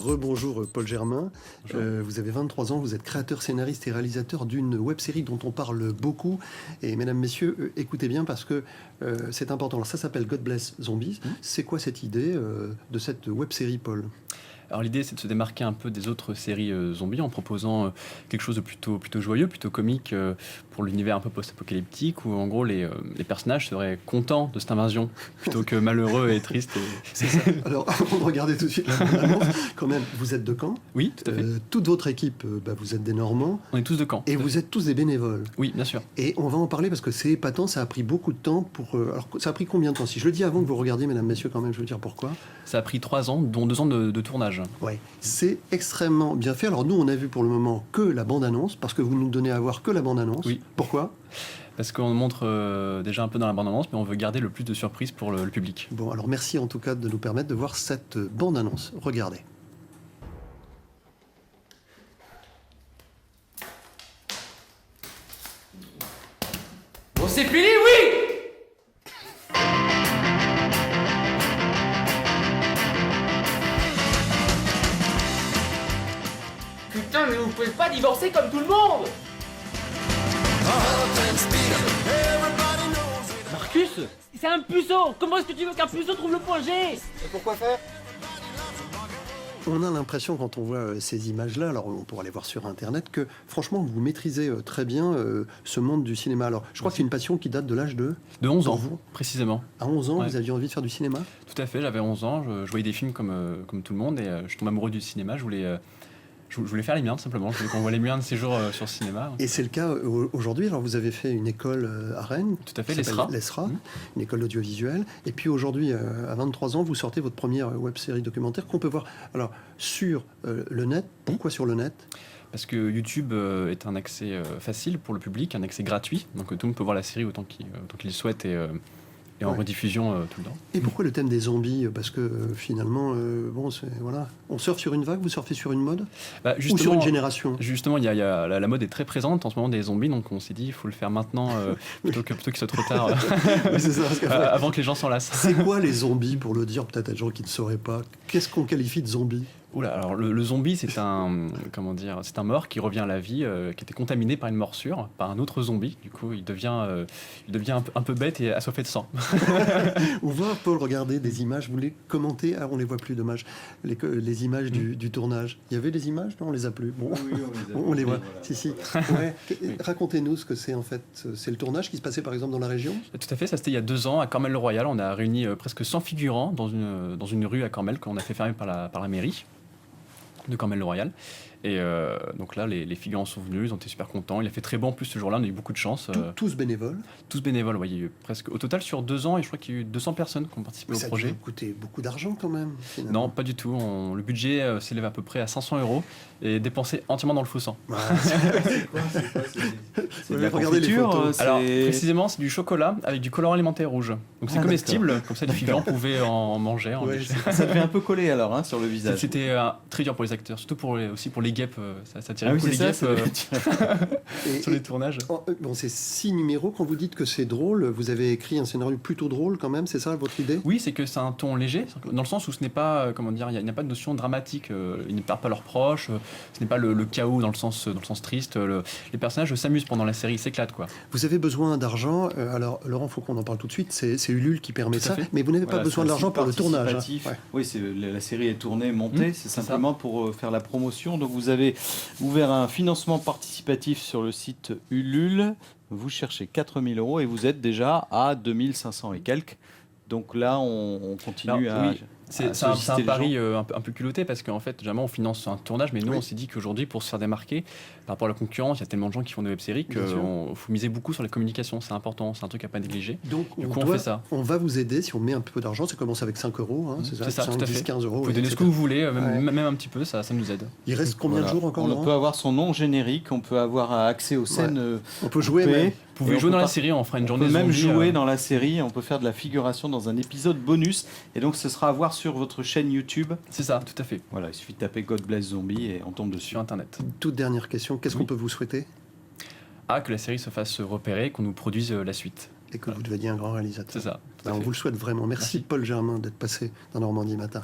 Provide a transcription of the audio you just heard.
Rebonjour Paul Germain. Vous avez 23 ans, vous êtes créateur, scénariste et réalisateur d'une web-série dont on parle beaucoup. Et mesdames, messieurs, écoutez bien parce que c'est important. Alors ça s'appelle God Bless Zombies. C'est quoi cette idée de cette web-série, Paul ? Alors l'idée, c'est de se démarquer un peu des autres séries zombies en proposant quelque chose de plutôt joyeux, plutôt comique pour l'univers un peu post-apocalyptique où en gros les personnages seraient contents de cette invasion plutôt que malheureux et tristes. C'est ça. Alors on va regarder tout de suite la bande-annonce. Quand même, vous êtes de Caen. Oui, tout à fait. Toute votre équipe, vous êtes des Normands. On est tous de Caen. Et vous êtes tous des bénévoles. Oui, bien sûr. Et on va en parler parce que c'est épatant, ça a pris beaucoup de temps pour... alors ça a pris combien de temps ? Si je le dis avant que vous regardiez, mesdames, messieurs, quand même, je veux dire pourquoi. Ça a pris 3 ans, dont 2 ans de tournage. Ouais, c'est extrêmement bien fait. Alors nous, on a vu pour le moment que la bande-annonce, parce que vous nous donnez à voir que la bande-annonce. Oui. Pourquoi ? Parce qu'on montre déjà un peu dans la bande-annonce, mais on veut garder le plus de surprises pour le public. Bon, alors merci en tout cas de nous permettre de voir cette bande-annonce. Regardez. Bon, c'est fini, oui! Putain, mais vous pouvez pas divorcer comme tout le monde! Marcus, c'est un puceau! Comment est-ce que tu veux qu'un puceau trouve le point G? Et pourquoi faire? On a l'impression, quand on voit ces images-là, alors on pourra les voir sur Internet, que franchement, vous maîtrisez très bien ce monde du cinéma. Alors, je crois que c'est une passion qui date de l'âge de 11 ans, vous. Précisément. À 11 ans, Ouais. vous aviez envie de faire du cinéma ? Tout à fait, j'avais 11 ans, je voyais des films comme tout le monde et je tombe amoureux du cinéma, je voulais faire les miens, tout simplement. Je voulais qu'on voit les miens de ces jours sur le cinéma. Et c'est le cas aujourd'hui. Alors, vous avez fait une école à Rennes. Tout à fait, qui s'appelle l'ESRA. Une école audiovisuelle. Et puis aujourd'hui, à 23 ans, vous sortez votre première web-série documentaire qu'on peut voir alors, sur le net. Pourquoi sur le net ? Parce que YouTube est un accès facile pour le public, un accès gratuit. Donc tout le monde peut voir la série autant qu'il le souhaite et en rediffusion tout le temps. Et pourquoi le thème des zombies ? Parce que finalement, voilà. On surfe sur une vague, vous surfez sur une mode ? Ou sur une génération ? Justement, la mode est très présente en ce moment des zombies, donc on s'est dit il faut le faire maintenant plutôt qu'il soit trop tard, Oui, c'est ça, parce avant que les gens s'en lassent. C'est quoi les zombies, pour le dire peut-être à des gens qui ne sauraient pas ? Qu'est-ce qu'on qualifie de zombie ? Oula, alors le zombie, c'est un mort qui revient à la vie, qui était contaminé par une morsure, par un autre zombie. Du coup, il devient un peu bête et assoiffé de sang. On voit, Paul, regarder des images. Vous les commentez ? Ah, on les voit plus, dommage. Les images du tournage. Il y avait des images ? Non, on les a plus. Bon, Oui, on les voit. Voilà. Si. Ouais. Racontez-nous ce que c'est en fait. C'est le tournage qui se passait par exemple dans la région ? Tout à fait, ça c'était il y a 2 ans à Cormel-le-Royal. On a réuni presque 100 figurants dans une rue à Cormel qu'on a fait fermer par la mairie de Cormel-le-Royal. Et donc là, les figurants sont venus, ils ont été super contents. Il a fait très bon en plus ce jour-là, on a eu beaucoup de chance. Tous bénévoles ? Tous bénévoles, ouais, il y a eu presque. Au total, sur 2 ans, et je crois qu'il y a eu 200 personnes qui ont participé au projet. Ça a coûté beaucoup d'argent quand même. Finalement. Non, pas du tout. Le budget s'élève à peu près à 500 € et dépensé entièrement dans le faux sang. C'est de la confiture. Alors, précisément, c'est du chocolat avec du colorant alimentaire rouge. Donc c'est comestible, comme ça les figurants pouvaient en manger. Ouais, Ça fait un peu collé alors sur le visage. C'était très dur pour les acteurs, surtout aussi pour les guêpes. Ça tirait Ah oui, beaucoup les c'est guêpes ça. sur les tournages. Bon, c'est 6 numéros. Quand vous dites que c'est drôle, vous avez écrit un scénario plutôt drôle quand même, c'est ça votre idée ? Oui, c'est que c'est un ton léger, dans le sens où ce n'est pas, il n'y a pas de notion dramatique. Ils ne perdent pas leurs proches, ce n'est pas le chaos dans le sens triste. Les personnages s'amusent pendant la série, ils s'éclatent, quoi. Vous avez besoin d'argent. Alors, Laurent, il faut qu'on en parle tout de suite. C'est Ulule qui permet ça. Mais vous n'avez pas besoin d'argent pour le tournage. Hein. Ouais. Oui, la série est tournée, montée. C'est simplement pour faire la promotion. Donc, vous avez ouvert un financement participatif sur le site Ulule. Vous cherchez 4 000 € et vous êtes déjà à 2 500 et quelques. Donc là, on continue à... Oui. C'est un pari un peu culotté parce qu'en fait, jamais on finance un tournage, mais nous, on s'est dit qu'aujourd'hui, pour se faire démarquer par rapport à la concurrence, il y a tellement de gens qui font des web-séries qu'il faut miser beaucoup sur la communication. C'est important, c'est un truc à pas négliger. Donc, on fait ça. On va vous aider si on met un peu d'argent. Ça commence avec 5 €, hein, c'est ça, 5, tout à 10, fait. 15 €. Vous pouvez donner ce que vous voulez, même un petit peu, ça nous aide. Il reste combien de jours encore, On Laurent ? peut avoir son nom générique, on peut avoir accès aux scènes. On peut jouer même. Vous pouvez jouer dans la série, on fera une journée On peut même zombie, jouer dans la série, on peut faire de la figuration dans un épisode bonus. Et donc, ce sera à voir sur votre chaîne YouTube. C'est ça, tout à fait. Voilà, il suffit de taper God Bless Zombie et on tombe dessus. Sur Internet. Toute dernière question, qu'est-ce qu'on peut vous souhaiter ? Que la série se fasse repérer, qu'on nous produise la suite. Et que vous deveniez un grand réalisateur. C'est ça. On vous le souhaite vraiment. Merci Paul Germain d'être passé dans Normandie Matin.